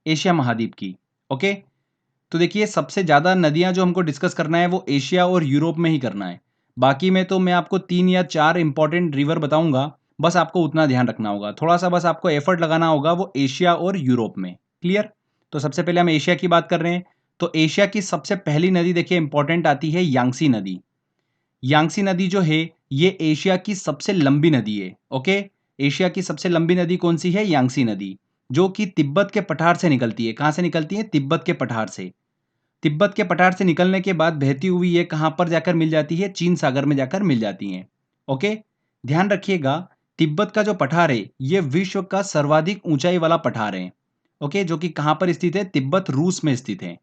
Asia महाद्वीप की। Okay, तो देखिए सबसे ज़्यादा नदियाँ जो हमको डिस्कस करना है वो एशिया और यूरोप में ही करना है। बाकी में तो मैं आपको 3 या 4 इंपॉर्टेंट रिवर बताऊँगा, बस आपको उतना ध्यान रखना होगा। थोड़ा-सा बस आपको एफर्ट लगाना होगा वो एशिया और यूरोप में। क्लियर? तो सबसे पहले हम एशिया की बात कर रहे हैं, तो एशिया की सबसे पहली नदी देखिए इंपॉर्टेंट आती है यांग्त्से नदी। यांग्त्से नदी जो है, ये एशिया की सबसे लंबी नदी है। ओके? एशिया की सबसे लंबी नदी कौन-सी है? यांग्त्से नदी, जो कि तिब्बत के पठार से निकलती है। कहाँ से निकलती है? तिब्बत के पठार से। तिब्बत के पठार से निकलने के बाद बहती हुई ये कहाँ पर जाकर मिल जाती है? चीन सागर में जाकर मिल जाती हैं। ओके? ध्यान रखिएगा, तिब्बत का जो पठार है, ये विश्व का सर्वाधिक ऊंचाई वाला पठार है। ओके? जो कि कहाँ पर स्थित है? तिब्बत, रूस में स्थित है।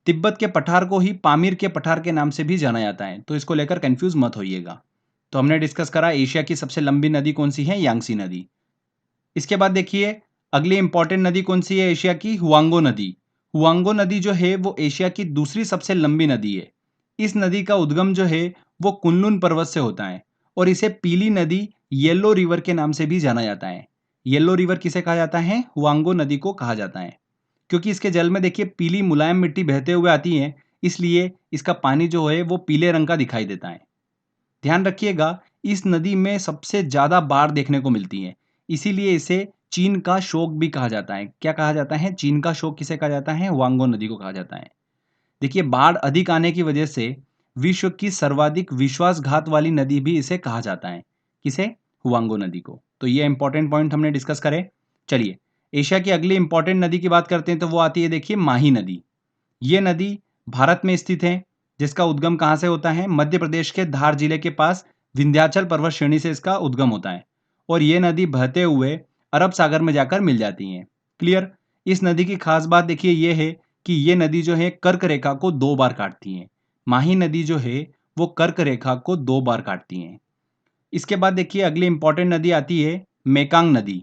तिब्बत के पठार को ही पामीर के पठार के नाम से भी जाना जाता है, तो इसको लेकर कंफ्यूज मत होइएगा। तो हमने डिस्कस करा एशिया की सबसे लंबी नदी कौन सी है? यांग्त्से नदी। इसके बाद देखिए अगली इंपॉर्टेंट नदी कौन सी है एशिया की? हुआंगो नदी। हुआंगो नदी जो है वो एशिया की दूसरी सबसे लंबी नदी है। इस नदी का उद्गम जो है वो कुनलुन पर्वत से होता है और इसे पीली नदी, येलो रिवर के नाम से भी जाना जाता है। येलो रिवर किसे कहा जाता है? हुआंगो नदी को कहा जाता है, क्योंकि इसके जल में देखिए पीली मुलायम मिट्टी बहते हुए आती है, इसलिए इसका पानी जो है वो पीले रंग का दिखाई देता है। ध्यान रखिएगा, इस नदी में सबसे ज़्यादा बाढ़ देखने को मिलती है, इसीलिए इसे चीन का शोक भी कहा जाता है। क्या कहा जाता है? चीन का शोक किसे कहा जाता है? वांगो नदी को कहा जाता है। देखिए बाढ़ अधिक आने की वजह से विश्व की सर्वाधिक विश्वासघात वाली नदी भी इसे कहा जाता है। किसे? हुआंगो नदी को। तो ये इंपॉर्टेंट पॉइंट हमने डिस्कस करे। चलिए, एशिया की अगली इंपॉर्टेंट नदी की बात करते हैं, तो वो आती है देखिए माही नदी। ये नदी भारत में स्थित है, जिसका उद्गम कहाँ से होता है? मध्य प्रदेश के धार जिले के पास विंध्याचल पर्वत श्रेणी से इसका उद्गम होता है और ये नदी बहते हुए अरब सागर में जाकर मिल जाती है। क्लियर? इस नदी की खास बात देखिए ये है कि ये नदी जो है कर्क रेखा को 2 बार काटती है। माही नदी जो है वो कर्क रेखा को 2 बार काटती है। इसके बाद देखिए अगली इंपॉर्टेंट नदी आती है मेकांग नदी।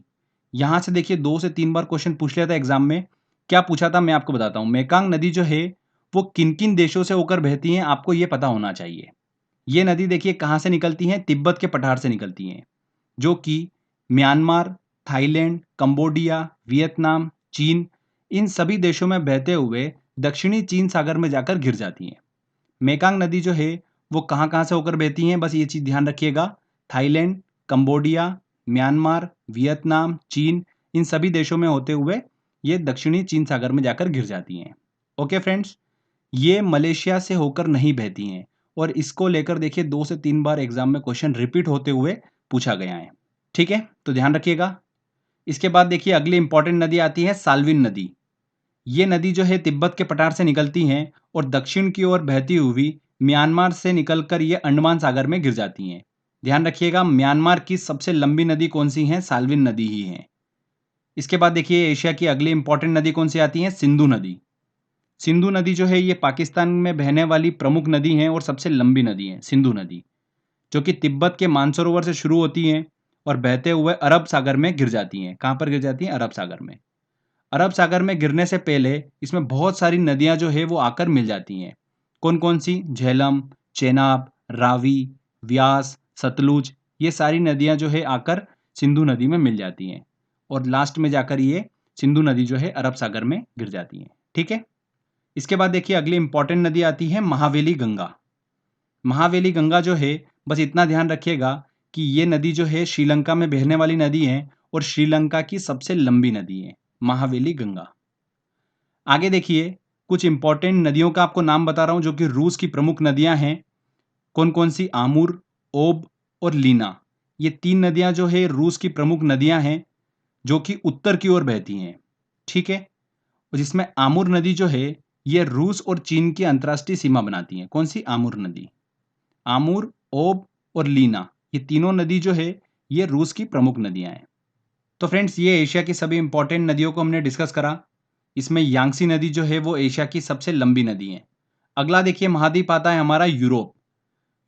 यहाँ से देखिए 2 से 3 बार क्वेश्चन पूछ लिया था एग्जाम में। क्या पूछा था मैं आपको बताता हूँ। मेकांग नदी जो है वो किन-किन देशों से होकर बहती है आपको ये पता होना चाहिए। ये नदी देखिए कहाँ से निकलती है? तिब्बत के पठार से निकलती हैं, जो कि म्यांमार, थाईलैंड, कंबोडिया, वियतनाम, चीन, इन सभी देशों में बहते हुए दक्षिणी चीन सागर में जाकर गिर जाती हैं। मेकांग नदी जो है वो कहाँ-कहाँ से होकर बहती हैं? बस ये चीज़ ध्यान रखिएगा। थाईलैंड, कंबोडिया, म्यांमार, वियतनाम, चीन, इन सभी देशों में होते हुए ये दक्षिणी चीन सागर में जाकर गिर जाती हैं। ओके फ्रेंड्स, ये मलेशिया से होकर नहीं बहती हैं और इसको लेकर देखिए 2 से 3 बार एग्जाम में क्वेश्चन रिपीट होते हुए पूछा गया है। ठीक है? तो ध्यान रखिएगा। इसके बाद देखिए अगली इंपॉर्टेंट नदी आती है साल्विन नदी। ये नदी जो है तिब्बत के पठार से निकलती हैं और दक्षिण की ओर बहती हुई म्यांमार से निकलकर ये अंडमान सागर में गिर जाती हैं। ध्यान रखिएगा, म्यांमार की सबसे लंबी नदी कौन सी है? साल्विन नदी ही है। इसके बाद देखिए एशिया की अगली इंपॉर्टेंट नदी कौन सी आती है? सिंधु नदी। सिंधु नदी जो है ये पाकिस्तान में बहने वाली प्रमुख नदी है और सबसे लंबी नदी है सिंधु नदी, जो कि तिब्बत के मानसरोवर से शुरू होती हैं और बहते हुए अरब सागर में गिर जाती हैं। कहाँ पर गिर जाती हैं? अरब सागर में। अरब सागर में गिरने से पहले इसमें बहुत सारी नदियां जो है वो आकर मिल जाती हैं। कौन कौन सी? झेलम, चेनाब, रावी, व्यास, सतलुज, ये सारी नदियां जो है आकर सिंधु नदी में मिल जाती हैं और लास्ट में जाकर ये सिंधु नदी जो है अरब सागर में गिर जाती हैं। ठीक है? इसके बाद देखिए अगली इंपॉर्टेंट नदी आती है महावेली गंगा। महावेली गंगा जो है, बस इतना ध्यान रखिएगा कि ये नदी जो है श्रीलंका में बहने वाली नदी है और श्रीलंका की सबसे लंबी नदी है महावेली गंगा। आगे देखिए कुछ इंपॉर्टेंट नदियों का आपको नाम बता रहा हूं जो कि रूस की प्रमुख नदियां हैं। कौन कौन सी? आमूर, ओब और लीना। ये 3 नदियां जो है रूस की प्रमुख नदियां हैं जो कि उत्तर की ओर बहती हैं। ठीक है? और जिसमें आमूर नदी जो है ये रूस और चीन की अंतर्राष्ट्रीय सीमा बनाती है। कौन सी? आमूर नदी। आमूर, ओब और लीना, ये तीनों नदी जो है ये रूस की प्रमुख नदियां हैं। तो फ्रेंड्स ये एशिया की सभी इंपॉर्टेंट नदियों को हमने डिस्कस करा। इसमें यांग्त्से नदी जो है वो एशिया की सबसे लंबी नदी है। अगला देखिए महाद्वीप आता है हमारा यूरोप।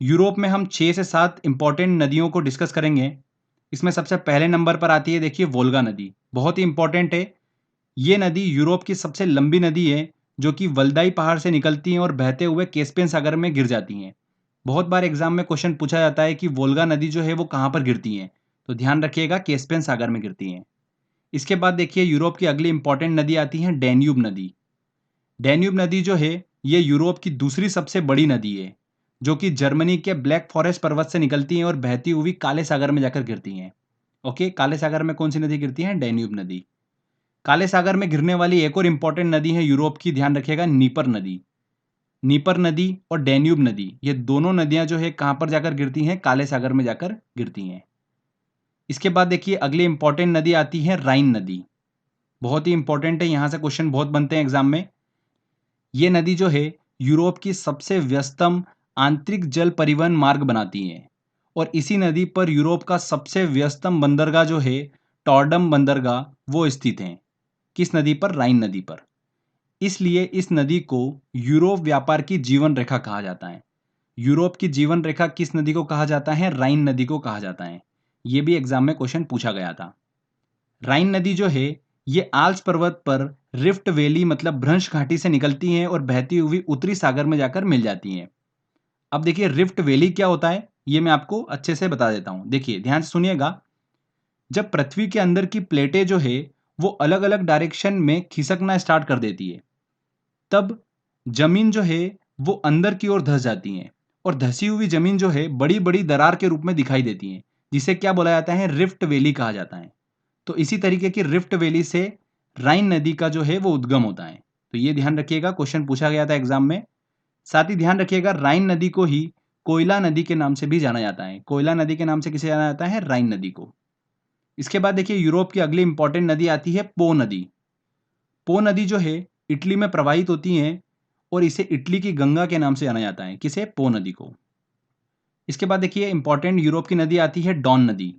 यूरोप में हम 6 से 7 इंपॉर्टेंट नदियों को डिस्कस करेंगे। इसमें सबसे पहले नंबर पर आती है देखिए वोल्गा नदी, बहुत ही इंपॉर्टेंट है। ये नदी यूरोप की सबसे लंबी नदी है जो कि वल्दाई पहाड़ से निकलती हैं और बहते हुए कैस्पियन सागर में गिर जाती हैं। बहुत बार एग्जाम में क्वेश्चन पूछा जाता है कि वोल्गा नदी जो है वो कहाँ पर गिरती है, तो ध्यान रखिएगा कैस्पियन सागर में गिरती हैं। इसके बाद देखिए यूरोप की अगली इंपॉर्टेंट नदी आती है डैन्यूब नदी। डैन्यूब नदी जो है ये यूरोप की दूसरी सबसे बड़ी नदी है, जो कि जर्मनी के ब्लैक फॉरेस्ट पर्वत से निकलती हैं और बहती हुई काले सागर में जाकर गिरती हैं। ओके, काले सागर में कौन सी नदी गिरती है? डैन्यूब नदी। काले सागर में गिरने वाली एक और इंपॉर्टेंट नदी है यूरोप की, ध्यान रखिएगा, नीपर नदी। नीपर नदी और डैन्यूब नदी, ये दोनों नदियां जो है कहां पर जाकर गिरती हैं? काले सागर में जाकर गिरती हैं। इसके बाद देखिए अगली इंपॉर्टेंट नदी आती है राइन नदी। बहुत ही इंपॉर्टेंट है, यहां से क्वेश्चन बहुत बनते हैं एग्जाम में। ये नदी जो है यूरोप की सबसे व्यस्तम आंतरिक जल परिवहन मार्ग बनाती है और इसी नदी पर यूरोप का सबसे व्यस्तम बंदरगाह जो है टॉर्डम बंदरगाह वो स्थित है। किस नदी पर? राइन नदी पर। इसलिए इस नदी को यूरोप व्यापार की जीवन रेखा कहा जाता है। यूरोप की जीवन रेखा किस नदी को कहा जाता है? राइन नदी को कहा जाता है। यह भी एग्जाम में क्वेश्चन पूछा गया था। राइन नदी जो है ये आल्प्स पर्वत पर रिफ्ट वैली मतलब भ्रंश घाटी से निकलती हैं और बहती हुई उत्तरी सागर में जाकर मिल जाती हैं। अब देखिए रिफ्ट वैली क्या होता है, ये मैं आपको अच्छे से बता देता हूं। देखिए ध्यान से सुनिएगा। जब पृथ्वी के अंदर की प्लेटें जो है वो अलग अलग डायरेक्शन में खिसकना स्टार्ट कर देती है, तब जमीन जो है वो अंदर की ओर धंस जाती है और धसी हुई जमीन जो है बड़ी बड़ी दरार के रूप में दिखाई देती है, जिसे क्या बोला जाता है? रिफ्ट वैली कहा जाता है। तो इसी तरीके की रिफ्ट वैली से राइन नदी का जो है वो उद्गम होता है। तो ये ध्यान रखिएगा, क्वेश्चन पूछा गया था एग्जाम में। साथ ही ध्यान रखिएगा राइन नदी को ही कोयला नदी के नाम से भी जाना जाता है। कोयला नदी के नाम से किसे जाना जाता है? राइन नदी को। इसके बाद देखिए यूरोप की अगली इंपॉर्टेंट नदी आती है पो नदी। पो नदी जो है इटली में प्रवाहित होती है और इसे इटली की गंगा के नाम से जाना जाता है। किसे? पो नदी को। इसके बाद देखिए इंपॉर्टेंट यूरोप की नदी आती है डॉन नदी।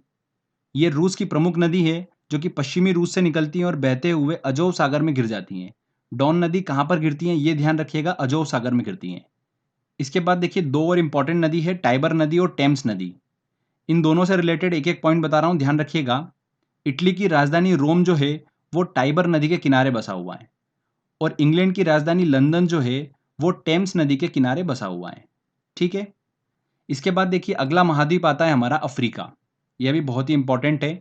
ये रूस की प्रमुख नदी है जो कि पश्चिमी रूस से निकलती हैं और बहते हुए अजोव सागर में गिर जाती हैं। डॉन नदी कहां पर गिरती हैं? ये ध्यान रखिएगा, अजोव सागर में गिरती हैं। इसके बाद देखिए दो और इंपॉर्टेंट नदी है, टाइबर नदी और टेम्स नदी। इन दोनों से रिलेटेड एक एक पॉइंट बता रहा हूं, ध्यान रखिएगा। इटली की राजधानी रोम जो है वो टाइबर नदी के किनारे बसा हुआ है और इंग्लैंड की राजधानी लंदन जो है वो टेम्स नदी के किनारे बसा हुआ है। ठीक है। इसके बाद देखिए अगला महाद्वीप आता है हमारा अफ्रीका। यह भी बहुत ही इंपॉर्टेंट है।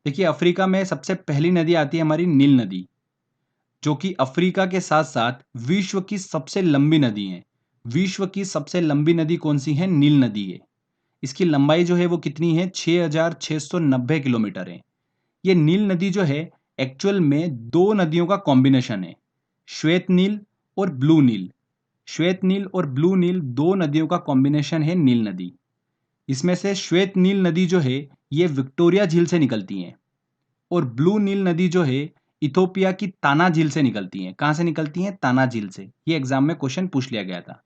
देखिए अफ्रीका में सबसे पहली नदी आती है हमारी नील नदी, जो कि अफ्रीका के साथ साथ विश्व की सबसे लंबी नदी है। विश्व की सबसे लंबी नदी कौन सी है? नील नदी है। इसकी लंबाई जो है वो कितनी है? 6,690 किलोमीटर है। ये नील नदी जो है एक्चुअल में दो नदियों का कॉम्बिनेशन है, श्वेत नील और ब्लू नील। श्वेत नील और ब्लू नील दो नदियों का कॉम्बिनेशन है नील नदी। इसमें से श्वेत नील नदी जो है ये विक्टोरिया झील से निकलती है और ब्लू नील नदी जो है इथोपिया की ताना झील से निकलती हैं। कहां से निकलती हैं? ताना झील से। ये एग्जाम में क्वेश्चन पूछ लिया गया था।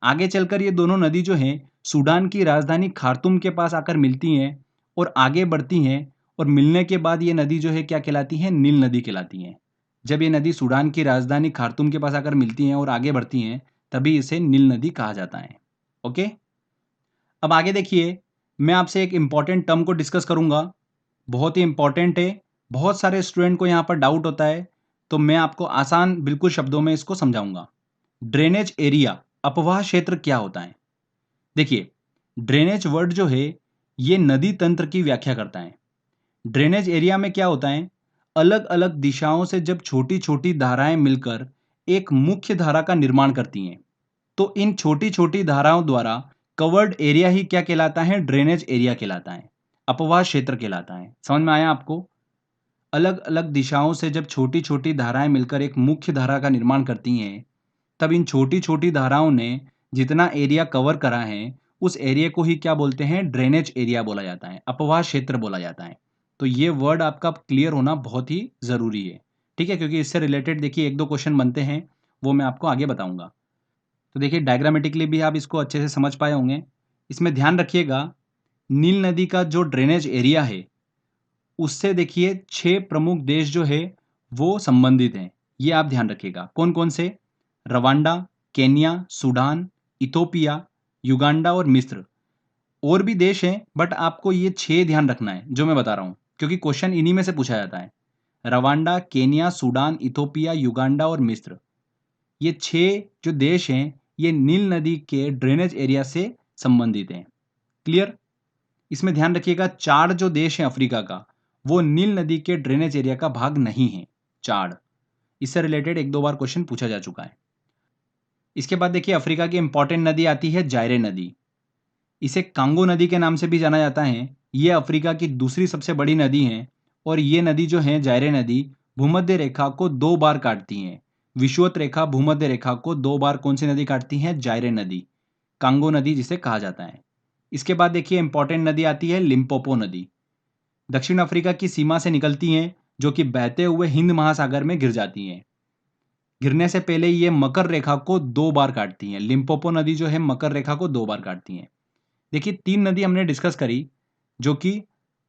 आगे चलकर ये दोनों नदी जो हैं सूडान की राजधानी खार्तूम के पास आकर मिलती हैं और आगे बढ़ती हैं और मिलने के बाद ये नदी जो है क्या कहलाती है? नील नदी कहलाती हैं। जब ये नदी सूडान की राजधानी खार्तूम के पास आकर मिलती हैं और आगे बढ़ती हैं तभी इसे नील नदी कहा जाता है। ओके, अब आगे देखिए मैं आपसे एक इंपॉर्टेंट टर्म को डिस्कस करूंगा, बहुत ही इंपॉर्टेंट है। बहुत सारे स्टूडेंट को यहाँ पर डाउट होता है, तो मैं आपको आसान बिल्कुल शब्दों में इसको समझाऊंगा। ड्रेनेज एरिया, अपवाह क्षेत्र क्या होता है? देखिए ड्रेनेज वर्ड जो है ये नदी तंत्र की व्याख्या करता है। ड्रेनेज एरिया में क्या होता है? अलग अलग दिशाओं से जब छोटी छोटी धाराएं मिलकर एक मुख्य धारा का निर्माण करती हैं, तो इन छोटी छोटी धाराओं द्वारा कवर्ड एरिया ही क्या कहलाता है? ड्रेनेज एरिया कहलाता है, अपवाह क्षेत्र कहलाता है। समझ में आया आपको? अलग अलग दिशाओं से जब छोटी छोटी धाराएं मिलकर एक मुख्य धारा का निर्माण करती हैं, तब इन छोटी छोटी धाराओं ने जितना एरिया कवर करा है उस एरिया को ही क्या बोलते हैं? ड्रेनेज एरिया बोला जाता है, अपवाह क्षेत्र बोला जाता है। तो ये वर्ड आपका क्लियर होना बहुत ही जरूरी है, ठीक है, क्योंकि इससे रिलेटेड देखिए एक दो क्वेश्चन बनते हैं, वो मैं आपको आगे बताऊंगा। तो देखिए डायग्रामेटिकली भी आप इसको अच्छे से समझ पाए होंगे। इसमें ध्यान रखिएगा नील नदी का जो ड्रेनेज एरिया है उससे देखिए 6 प्रमुख देश जो है वो संबंधित हैं। ये आप ध्यान रखिएगा, कौन कौन से? Rwanda, Kenya, Sudan, Ethiopia, Uganda और मिस्र। और भी देश हैं बट आपको ये 6 ध्यान रखना है जो मैं बता रहा हूँ, क्योंकि क्वेश्चन इन्हीं में से पूछा जाता है। Rwanda, Kenya, Sudan, Ethiopia, Uganda और मिस्र। ये 6 जो देश हैं ये नील नदी के ड्रेनेज एरिया से संबंधित हैं। क्लियर? इसमें ध्यान रखिएगा 4 जो देश हैं अफ्रीका का वो नील नदी के ड्रेनेज एरिया का भाग नहीं है। चाड, इससे रिलेटेड 1-2 बार क्वेश्चन पूछा जा चुका है। इसके बाद देखिए अफ्रीका की इंपॉर्टेंट नदी आती है जायरे नदी। इसे कांगो नदी के नाम से भी जाना जाता है। ये अफ्रीका की दूसरी सबसे बड़ी नदी है और ये नदी जो है जायरे नदी भूमध्य रेखा को 2 बार काटती है। विषुवत रेखा भूमध्य रेखा को 2 बार कौन सी नदी काटती है? जायरे नदी, कांगो नदी जिसे कहा जाता है। इसके बाद देखिए इंपॉर्टेंट नदी आती है लिम्पोपो नदी। दक्षिण अफ्रीका की सीमा से निकलती हैं जो कि बहते हुए हिंद महासागर में गिर जाती हैं। गिरने से पहले ये मकर रेखा को 2 बार काटती हैं। लिम्पोपो नदी जो है मकर रेखा को 2 बार काटती हैं। देखिए 3 नदी हमने डिस्कस करी जो कि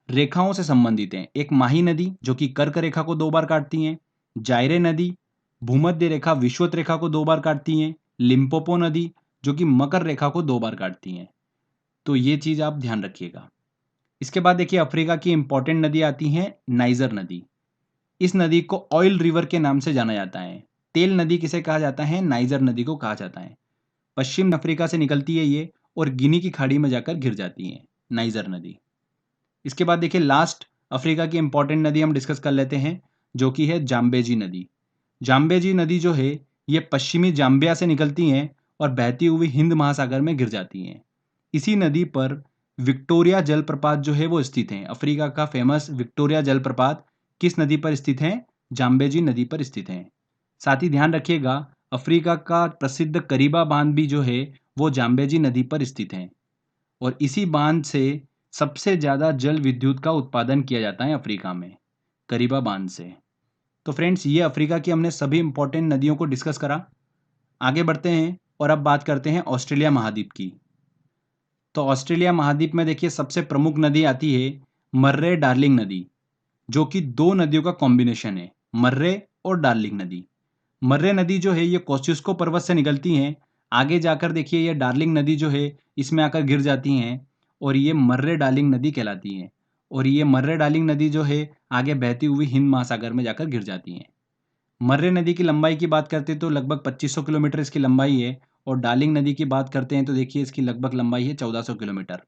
रेखाओं से संबंधित हैं। एक माही नदी जो कि कर्क रेखा को 2 बार काटती हैं, जायरे नदी भूमध्य रेखा विषुवत रेखा को 2 बार काटती हैं, लिम्पोपो नदी जो कि मकर रेखा को 2 बार काटती हैं। तो ये चीज आप ध्यान रखिएगा। इसके बाद देखिए अफ्रीका की इंपॉर्टेंट नदी आती है नाइजर नदी। इस नदी को ऑयल रिवर के नाम से जाना जाता है। तेल नदी किसे कहा जाता है? नाइजर नदी को कहा जाता है। पश्चिम अफ्रीका से निकलती है ये और गिनी की खाड़ी में जाकर गिर जाती है नाइजर नदी। इसके बाद देखिए लास्ट अफ्रीका की इंपॉर्टेंट नदी हम डिस्कस कर लेते हैं जो कि है जाम्बेजी नदी। जाम्बेजी नदी जो है ये पश्चिमी जाम्बिया से निकलती हैं और बहती हुई हिंद महासागर में गिर जाती हैं। इसी नदी पर विक्टोरिया जलप्रपात जो है वो स्थित है। अफ्रीका का फेमस विक्टोरिया जलप्रपात किस नदी पर स्थित है? जाम्बेजी नदी पर स्थित है। साथ ही ध्यान रखिएगा अफ्रीका का प्रसिद्ध करीबा बांध भी जो है वो जाम्बेजी नदी पर स्थित है और इसी बांध से सबसे ज्यादा जल विद्युत का उत्पादन किया जाता है अफ्रीका में, करीबा बांध से। तो फ्रेंड्स ये अफ्रीका की हमने सभी इंपॉर्टेंट नदियों को डिस्कस करा। आगे बढ़ते हैं और अब बात करते हैं ऑस्ट्रेलिया महाद्वीप की। तो ऑस्ट्रेलिया महाद्वीप में देखिए सबसे प्रमुख नदी आती है मर्रे डार्लिंग नदी जो कि 2 नदियों का कॉम्बिनेशन है, मर्रे और डार्लिंग नदी। मर्रे नदी जो है ये कोस्टुस्को पर्वत से निकलती हैं। आगे जाकर देखिए ये डार्लिंग नदी जो है इसमें आकर गिर जाती हैं और ये मर्रे डार्लिंग नदी कहलाती हैं। और ये मर्रे डार्लिंग नदी जो है आगे बहती हुई हिंद महासागर में जाकर गिर जाती हैं। मर्रे नदी की लंबाई की बात करते हैं तो लगभग 2500 किलोमीटर इसकी लंबाई है और डार्लिंग नदी की बात करते हैं तो देखिए इसकी लगभग लंबाई है 1400 किलोमीटर।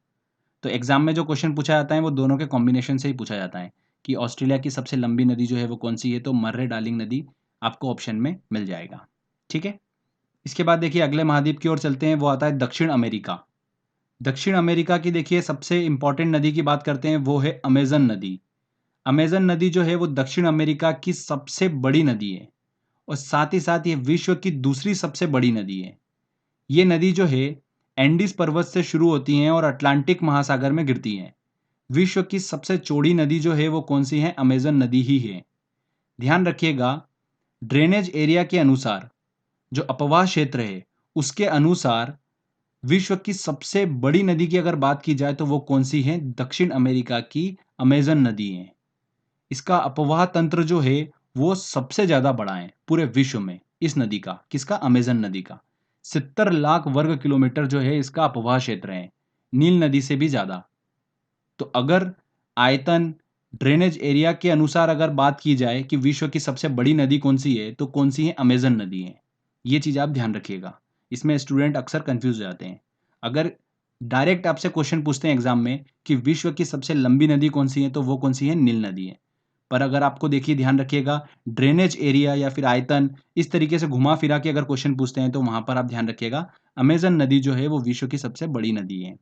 तो एग्जाम में जो क्वेश्चन पूछा जाता है वो दोनों के कॉम्बिनेशन से ही पूछा जाता है कि ऑस्ट्रेलिया की सबसे लंबी नदी जो है वो कौन सी है, तो मर्रे डार्लिंग नदी आपको ऑप्शन में मिल जाएगा। ठीक है। इसके बाद देखिए अगले महाद्वीप की ओर चलते हैं, वो आता है दक्षिण अमेरिका। दक्षिण अमेरिका की देखिए सबसे इंपॉर्टेंट नदी की बात करते हैं वो है अमेजन नदी। अमेजन नदी जो है वो दक्षिण अमेरिका की सबसे बड़ी नदी है और साथ ही साथ ये विश्व की दूसरी सबसे बड़ी नदी है। ये नदी जो है एंडीज पर्वत से शुरू होती हैं और अटलांटिक महासागर में गिरती हैं। विश्व की सबसे चौड़ी नदी जो है वो कौन सी है? अमेजन नदी ही है। ध्यान रखिएगा ड्रेनेज एरिया के अनुसार जो अपवाह क्षेत्र है उसके अनुसार विश्व की सबसे बड़ी नदी की अगर बात की जाए तो वो कौन सी है? दक्षिण अमेरिका की अमेजन नदी है। इसका अपवाह तंत्र जो है वो सबसे ज्यादा बड़ा है पूरे विश्व में। इस नदी का, किसका? अमेजन नदी का 70 लाख वर्ग किलोमीटर जो है इसका अपवाह क्षेत्र है, नील नदी से भी ज्यादा। तो अगर आयतन ड्रेनेज एरिया के अनुसार अगर बात की जाए कि विश्व की सबसे बड़ी नदी कौन सी है तो कौन सी है? अमेजन नदी है। ये चीज आप ध्यान रखिएगा, इसमें स्टूडेंट अक्सर कंफ्यूज हो जाते हैं। अगर डायरेक्ट आपसे क्वेश्चन पूछते हैं एग्जाम में कि विश्व की सबसे लंबी नदी कौन सी है तो वो कौन सी है? नील नदी है। पर अगर आपको देखिए ध्यान रखिएगा ड्रेनेज एरिया या फिर आयतन इस तरीके से घुमा फिरा के अगर क्वेश्चन पूछते हैं तो वहां पर आप ध्यान रखिएगा अमेजन नदी जो है वो विश्व की सबसे बड़ी नदी है।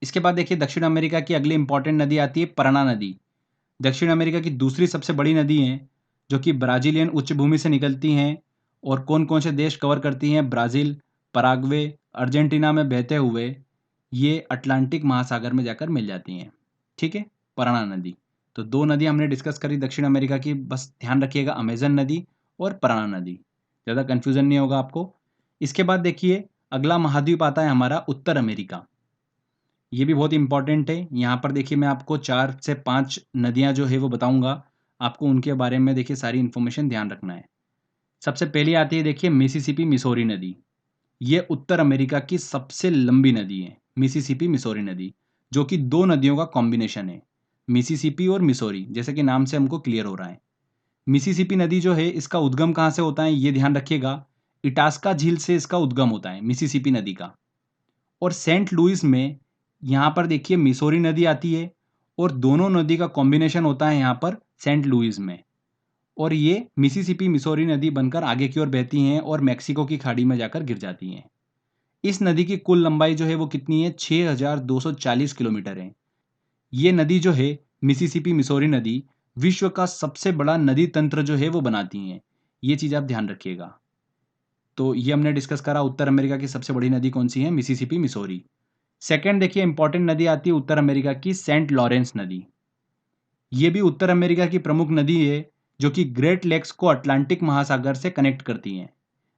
इसके बाद देखिए दक्षिण अमेरिका की अगली इंपॉर्टेंट नदी आती है पराना नदी। दक्षिण अमेरिका की दूसरी सबसे बड़ी नदी है जो कि ब्राजीलियन उच्च भूमि से निकलती हैं और कौन कौन से देश कवर करती हैं? ब्राजील, पराग्वे, अर्जेंटीना में बहते हुए ये अटलांटिक महासागर में जाकर मिल जाती हैं। ठीक है, पराना नदी। तो 2 नदी हमने डिस्कस करी दक्षिण अमेरिका की, बस ध्यान रखिएगा अमेजन नदी और पराना नदी, ज़्यादा कन्फ्यूजन नहीं होगा आपको। इसके बाद देखिए अगला महाद्वीप आता है हमारा उत्तर अमेरिका। ये भी बहुत इंपॉर्टेंट है। यहाँ पर देखिए मैं आपको 4 से 5 नदियाँ जो है वो बताऊंगा, आपको उनके बारे में देखिए सारी इन्फॉर्मेशन ध्यान रखना है। सबसे पहली आती है देखिए मिसिसिपी मिसौरी नदी। ये उत्तर अमेरिका की सबसे लंबी नदी है, मिसिसिपी मिसौरी नदी, जो कि 2 नदियों का कॉम्बिनेशन है, मिसिसिपी और मिसौरी, जैसे कि नाम से हमको क्लियर हो रहा है। मिसिसिपी नदी जो है इसका उद्गम कहाँ से होता है ये ध्यान रखिएगा, इटास्का झील से इसका उद्गम होता है मिसिसिपी नदी का। और सेंट लुइस में यहाँ पर देखिए मिसौरी नदी आती है और दोनों नदी का कॉम्बिनेशन होता है यहाँ पर सेंट लुइस में, और ये मिसिसिपी मिसौरी नदी बनकर आगे की ओर बहती हैं और मैक्सिको की खाड़ी में जाकर गिर जाती हैं। इस नदी की कुल लंबाई जो है वो कितनी है, 6240 किलोमीटर है। ये नदी जो है मिसिसिपी मिसौरी नदी विश्व का सबसे बड़ा नदी तंत्र जो है वो बनाती हैं। ये चीज़ आप ध्यान रखिएगा। तो ये हमने डिस्कस करा उत्तर अमेरिका की सबसे बड़ी नदी कौन सी है, मिसिसिपी मिसौरी। सेकंड देखिए इंपॉर्टेंट नदी आती है उत्तर अमेरिका की, सेंट लॉरेंस नदी। ये भी उत्तर अमेरिका की प्रमुख नदी है जो कि ग्रेट लेक्स को अटलांटिक महासागर से कनेक्ट करती हैं।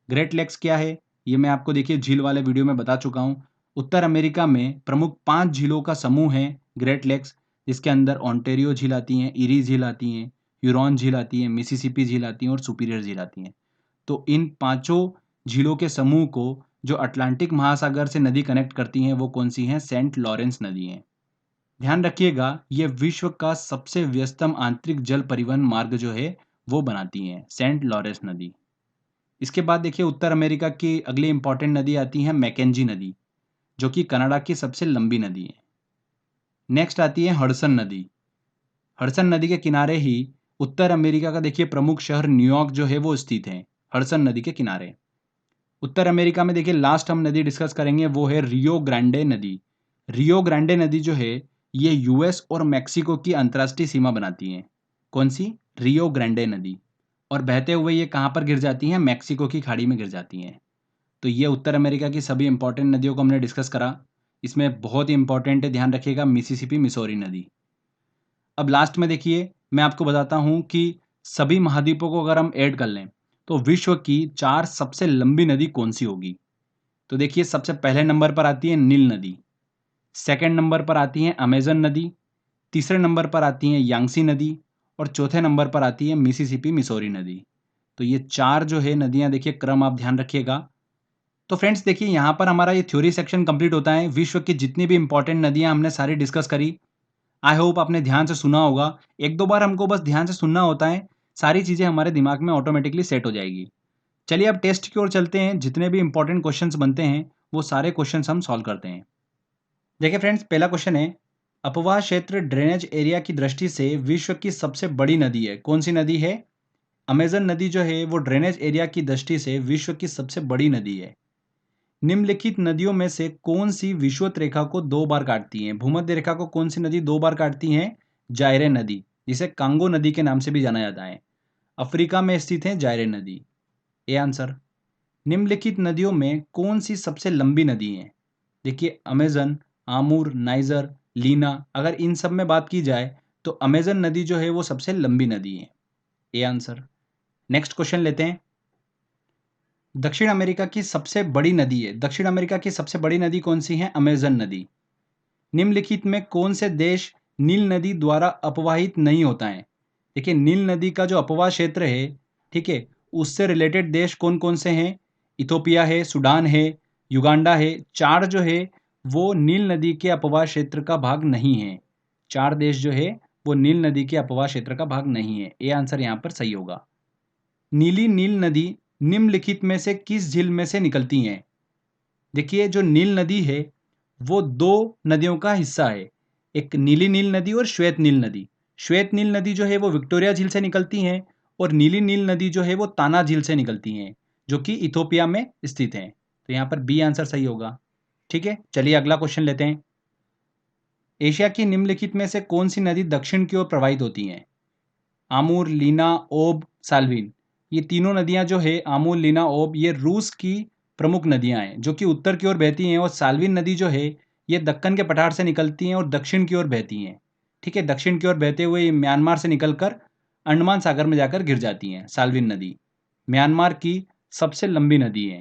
ग्रेट लेक्स क्या है, ये मैं आपको देखिए झील वाले वीडियो में बता चुका हूँ। उत्तर अमेरिका में प्रमुख 5 झीलों का समूह है ग्रेट लेक्स, जिसके अंदर ओंटारियो झील आती हैं, इरी झील आती हैं, ह्यूरॉन झील आती है, मिसिसिपी झील आती है और सुपीरियर झील आती हैं। तो इन पांचों झीलों के समूह को जो अटलांटिक महासागर से नदी कनेक्ट करती हैं वो कौन सी हैं, सेंट लॉरेंस नदी हैं। ध्यान रखिएगा ये विश्व का सबसे व्यस्तम आंतरिक जल परिवहन मार्ग जो है वो बनाती हैं सेंट लॉरेंस नदी। इसके बाद देखिए उत्तर अमेरिका की अगली इंपॉर्टेंट नदी आती है मैकेंजी नदी, जो कि कनाडा की सबसे लंबी नदी है। नेक्स्ट आती है हडसन नदी। हडसन नदी के किनारे ही उत्तर अमेरिका का देखिए प्रमुख शहर न्यूयॉर्क जो है वो स्थित है, हडसन नदी के किनारे। उत्तर अमेरिका में देखिए लास्ट हम नदी डिस्कस करेंगे वो है रियो ग्रांडे नदी। रियो ग्रांडे नदी जो है ये यूएस और मैक्सिको की अंतर्राष्ट्रीय सीमा बनाती है। कौन सी, रियो ग्रांडे नदी। और बहते हुए ये कहाँ पर गिर जाती हैं, मैक्सिको की खाड़ी में गिर जाती हैं। तो ये उत्तर अमेरिका की सभी इंपॉर्टेंट नदियों को हमने डिस्कस करा। इसमें बहुत ही इंपॉर्टेंट है, ध्यान रखिएगा, मिसिसिपी मिसौरी नदी। अब लास्ट में देखिए मैं आपको बताता हूँ कि सभी महाद्वीपों को अगर हम ऐड कर लें तो विश्व की 4 सबसे लंबी नदी कौन सी होगी। तो देखिए सबसे पहले नंबर पर आती है नील नदी, सेकंड नंबर पर आती है अमेजन नदी, तीसरे नंबर पर आती है यांगसी नदी और चौथे नंबर पर आती है मिसिसिपी मिसौरी नदी। तो ये 4 जो है नदियां, देखिए क्रम आप ध्यान रखिएगा। तो फ्रेंड्स देखिए यहाँ पर हमारा ये थ्योरी सेक्शन कंप्लीट होता है। विश्व की जितनी भी इंपॉर्टेंट नदियां हमने सारी डिस्कस करी। आई होप आपने ध्यान से सुना होगा। एक दो बार हमको बस ध्यान से सुनना होता है, सारी चीज़ें हमारे दिमाग में ऑटोमेटिकली सेट हो जाएगी। चलिए अब टेस्ट की ओर चलते हैं। जितने भी इंपॉर्टेंट क्वेश्चंस बनते हैं वो सारे क्वेश्चंस हम सॉल्व करते हैं। देखिए फ्रेंड्स पहला क्वेश्चन है, अपवाह क्षेत्र ड्रेनेज एरिया की दृष्टि से विश्व की सबसे बड़ी नदी है, कौन सी नदी है। अमेजन नदी जो है वो ड्रेनेज एरिया की दृष्टि से विश्व की सबसे बड़ी नदी है। निम्नलिखित नदियों में से कौन सी विषुवत रेखा को 2 बार काटती है। भूमध्य रेखा को कौन सी नदी 2 बार काटती है, जायरे नदी, जिसे कांगो नदी के नाम से भी जाना जाता है। अफ्रीका में स्थित है जायरे नदी। A answer. निम्नलिखित नदियों में कौन सी सबसे लंबी नदी है। देखिए अमेजन, आमूर, नाइजर, लीना, अगर इन सब में बात की जाए तो अमेजन नदी जो है वो सबसे लंबी नदी है। A answer. नेक्स्ट क्वेश्चन लेते हैं। दक्षिण अमेरिका की सबसे बड़ी नदी है, दक्षिण अमेरिका की सबसे बड़ी नदी कौन सी है, अमेजन नदी। निम्नलिखित में कौन से देश नील नदी द्वारा अपवाहित नहीं होता है। देखिए नील नदी का जो अपवाह क्षेत्र है, ठीक है, उससे रिलेटेड देश कौन कौन से हैं, इथोपिया है, सूडान है, युगांडा है। 4 जो है वो नील नदी के अपवाह क्षेत्र का भाग नहीं है। 4 देश जो है वो नील नदी के अपवाह क्षेत्र का भाग नहीं है। ए आंसर यहाँ पर सही होगा। नीली नील नदी निम्नलिखित में से किस झील में से निकलती हैं। देखिए जो नील नदी है वो 2 नदियों का हिस्सा है, एक नीली नील नदी और श्वेत नील नदी। श्वेत नील नदी जो है वो विक्टोरिया झील से निकलती हैं और नीली नील नदी जो है वो ताना झील से निकलती हैं, जो कि इथोपिया में स्थित है। तो यहाँ पर बी आंसर सही होगा। ठीक है, चलिए अगला क्वेश्चन लेते हैं। एशिया की निम्नलिखित में से कौन सी नदी दक्षिण की ओर प्रवाहित होती हैं। आमूर, लीना, ओब, साल्विन। ये तीनों नदियां जो है आमूर, लीना, ओब, ये रूस की प्रमुख नदियां हैं जो कि उत्तर की ओर बहती हैं, और साल्विन नदी जो है ये दक्कन के पठार से निकलती हैं और दक्षिण की ओर बहती हैं। ठीक है, दक्षिण की ओर बहते हुए ये म्यांमार से निकलकर अंडमान सागर में जाकर गिर जाती हैं। साल्विन नदी म्यांमार की सबसे लंबी नदी है।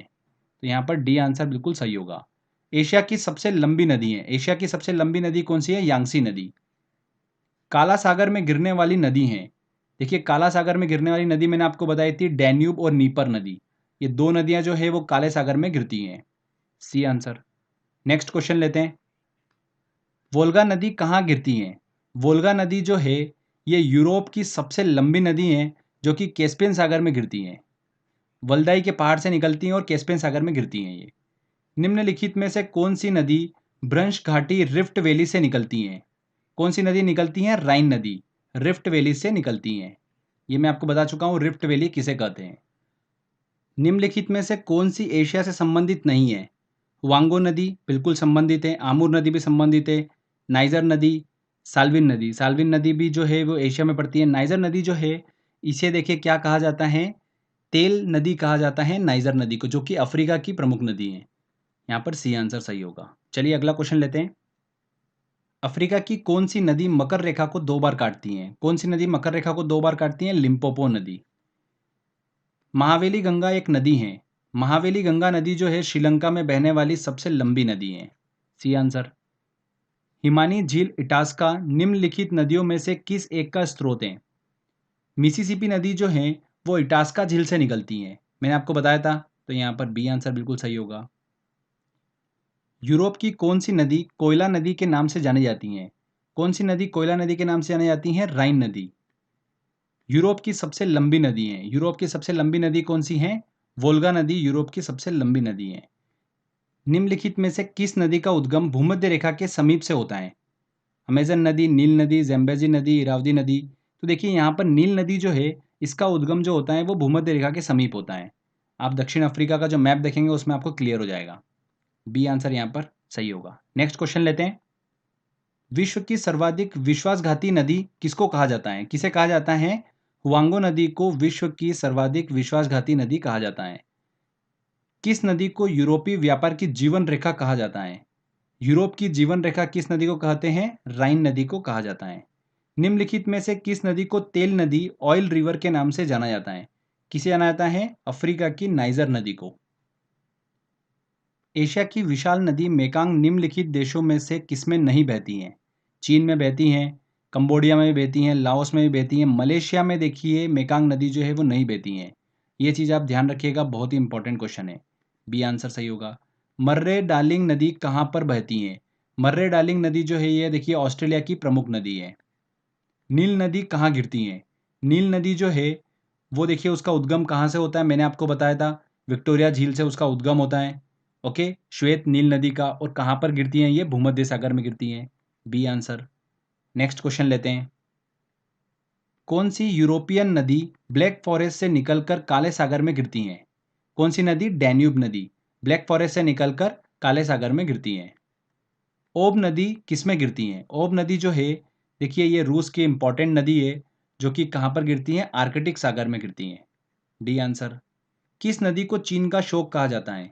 तो यहाँ पर डी आंसर बिल्कुल सही होगा। एशिया की सबसे लंबी नदी है, एशिया की सबसे लंबी नदी कौन सी है, यांगसी नदी। काला सागर में गिरने वाली नदी हैं। देखिए काला सागर में गिरने वाली नदी मैंने आपको बताई थी डैन्यूब और नीपर नदी। ये 2 नदियां जो है वो काले सागर में गिरती हैं। C answer. नेक्स्ट क्वेश्चन लेते हैं। वोल्गा नदी कहाँ गिरती है। वोल्गा नदी जो है ये यूरोप की सबसे लंबी नदी है जो कि कैस्पियन सागर में गिरती हैं। वल्दाई के पहाड़ से निकलती हैं और कैस्पियन सागर में गिरती हैं ये। निम्नलिखित में से कौन सी नदी ब्रंश घाटी रिफ्ट वैली से निकलती हैं। कौन सी नदी निकलती है? राइन नदी रिफ्ट वैली से निकलती हैं। ये मैं आपको बता चुका हूँ रिफ्ट वैली किसे कहते हैं। निम्नलिखित में से कौन सी एशिया से संबंधित नहीं है? वांगो नदी बिल्कुल संबंधित है, आमूर नदी भी संबंधित है, नाइजर नदी, साल्विन नदी भी जो है वो एशिया में पड़ती है। नाइजर नदी जो है इसे देखिए क्या कहा जाता है? तेल नदी कहा जाता है नाइजर नदी को, जो कि अफ्रीका की प्रमुख नदी है। यहाँ पर सी आंसर सही होगा। चलिए अगला क्वेश्चन लेते हैं। अफ्रीका की कौन सी नदी मकर रेखा को 2 बार काटती है? कौन सी नदी मकर रेखा को 2 बार काटती है? लिम्पोपो नदी। महावेली गंगा एक नदी है। महावेली गंगा नदी जो है श्रीलंका में बहने वाली सबसे लंबी नदी है। C answer. हिमानी झील इटास्का निम्नलिखित नदियों में से किस एक का स्रोत है? मिसिसिपी नदी जो है वो इटास्का झील से निकलती है, मैंने आपको बताया था, तो यहाँ पर बी आंसर बिल्कुल सही होगा। यूरोप की कौन सी नदी कोयला नदी के नाम से जानी जाती है? कौन सी नदी कोयला नदी के नाम से जानी जाती है? राइन नदी। यूरोप की सबसे लंबी नदी है। यूरोप की सबसे लंबी नदी कौन सी है? वोल्गा नदी यूरोप की सबसे लंबी नदी है। निम्नलिखित में से किस नदी का उद्गम भूमध्य रेखा के समीप से होता है? अमेजन नदी, नील नदी, ज़ैम्बेजी नदी, इरावदी नदी। तो देखिए यहाँ पर नील नदी जो है इसका उद्गम जो होता है वो भूमध्य रेखा के समीप होता है। आप दक्षिण अफ्रीका का जो मैप देखेंगे उसमें आपको क्लियर हो जाएगा। बी आंसर यहाँ पर सही होगा। नेक्स्ट क्वेश्चन लेते हैं। विश्व की सर्वाधिक विश्वासघाती नदी किसको कहा जाता है? किसे कहा जाता है? हुआंगो नदी को विश्व की सर्वाधिक विश्वासघाती नदी कहा जाता है। किस नदी को यूरोपीय व्यापार की जीवन रेखा कहा जाता है? यूरोप की जीवन रेखा किस नदी को कहते हैं? राइन नदी को कहा जाता है। निम्नलिखित में से किस नदी को तेल नदी, ऑयल रिवर के नाम से जाना जाता है? किसे जाना जाता है? अफ्रीका की नाइजर नदी को। एशिया की विशाल नदी मेकांग निम्नलिखित देशों में से किसमें नहीं बहती हैं? चीन में बहती हैं, कंबोडिया में भी बहती हैं, लाओस में भी बहती हैं, मलेशिया में देखिए मेकांग नदी जो है वो नहीं बहती हैं। ये चीज़ आप ध्यान रखिएगा, बहुत ही इंपॉर्टेंट क्वेश्चन है। बी आंसर सही होगा। मर्रे डार्लिंग नदी कहाँ पर बहती हैं? मर्रे डार्लिंग नदी जो है ये देखिए ऑस्ट्रेलिया की प्रमुख नदी है। नील नदी कहाँ गिरती है? नील नदी जो है वो देखिए उसका उद्गम कहाँ से होता है? मैंने आपको बताया था विक्टोरिया झील से उसका उद्गम होता है। ओके, श्वेत नील नदी का। और कहाँ पर गिरती हैं? ये भूमध्य सागर में गिरती हैं। B answer. नेक्स्ट क्वेश्चन लेते हैं। कौन सी यूरोपियन नदी ब्लैक फॉरेस्ट से निकलकर काले सागर में गिरती हैं? कौन सी नदी? डैन्यूब नदी ब्लैक फॉरेस्ट से निकलकर काले सागर में गिरती हैं। ओब नदी किस में गिरती हैं? ओब नदी जो है देखिए ये रूस की इंपॉर्टेंट नदी है, जो कि कहाँ पर गिरती है? आर्कटिक सागर में गिरती हैं। D answer. किस नदी को चीन का शोक कहा जाता है?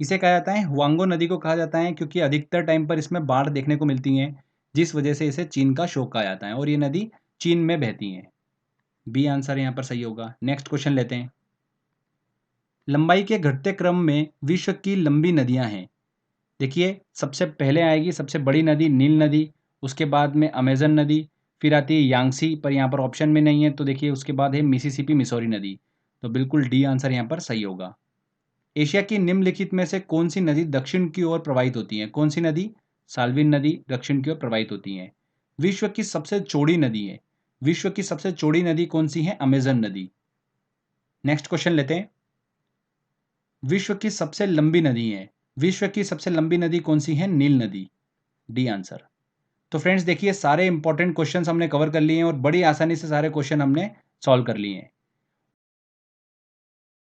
किसे कहा जाता है? हुआंगो नदी को कहा जाता है, क्योंकि अधिकतर टाइम पर इसमें बाढ़ देखने को मिलती है, जिस वजह से इसे चीन का शोक कहा जाता है, और ये नदी चीन में बहती है। बी आंसर यहाँ पर सही होगा। नेक्स्ट क्वेश्चन लेते हैं। लंबाई के घटते क्रम में विश्व की लंबी नदियां हैं। देखिए सबसे पहले आएगी सबसे बड़ी नदी नील नदी, उसके बाद में अमेजन नदी, फिर आती है यांगसी, पर यहाँ पर ऑप्शन में नहीं है, तो देखिए उसके बाद है मिसिसिपी मिसौरी नदी। तो बिल्कुल डी आंसर यहाँ पर सही होगा। एशिया की निम्नलिखित में से कौन सी नदी दक्षिण की ओर प्रवाहित होती है? कौन सी नदी? साल्विन नदी दक्षिण की ओर प्रवाहित होती है। विश्व की सबसे चौड़ी नदी है। विश्व की सबसे चौड़ी नदी कौन सी है? अमेजन नदी। नेक्स्ट क्वेश्चन लेते हैं। विश्व की सबसे लंबी नदी है। विश्व की सबसे लंबी नदी कौन सी है? नील नदी। D answer. तो फ्रेंड्स देखिए सारे इंपॉर्टेंट क्वेश्चंस हमने कवर कर लिए हैं और बड़ी आसानी से सारे क्वेश्चन हमने सॉल्व कर लिए हैं।